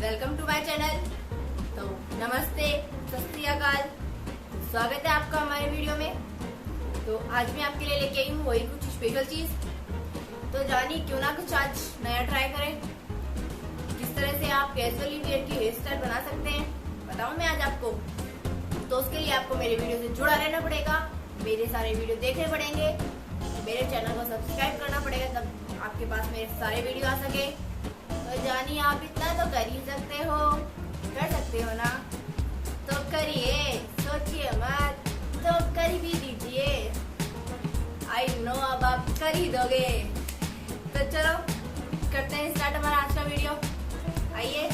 Welcome to my channel. तो नमस्ते, सत श्री अकाल, स्वागत है आपका हमारे वीडियो में। तो आज मैं आपके लिए लेके आई हूँ वही कुछ स्पेशल चीज। तो जानिए क्यों ना कुछ आज नया ट्राई करें, किस तरह से आप कैजुअली वियर की हेयर स्टाइल बना सकते हैं बताऊँ मैं आज आपको। तो उसके लिए आपको मेरे वीडियो से जुड़ा रहना पड़ेगा, मेरे सारे वीडियो देखने पड़ेंगे, मेरे चैनल को सब्सक्राइब करना पड़ेगा, तब आपके पास मेरे सारे वीडियो आ सके। तो जानिए आप इतना तो कर ही सकते हो, कर सकते हो ना, तो करिए, सोचिए मत, तो कर भी दीजिए। आई नो अब आप कर ही दोगे। तो चलो करते हैं स्टार्ट हमारा आज का वीडियो, आइए।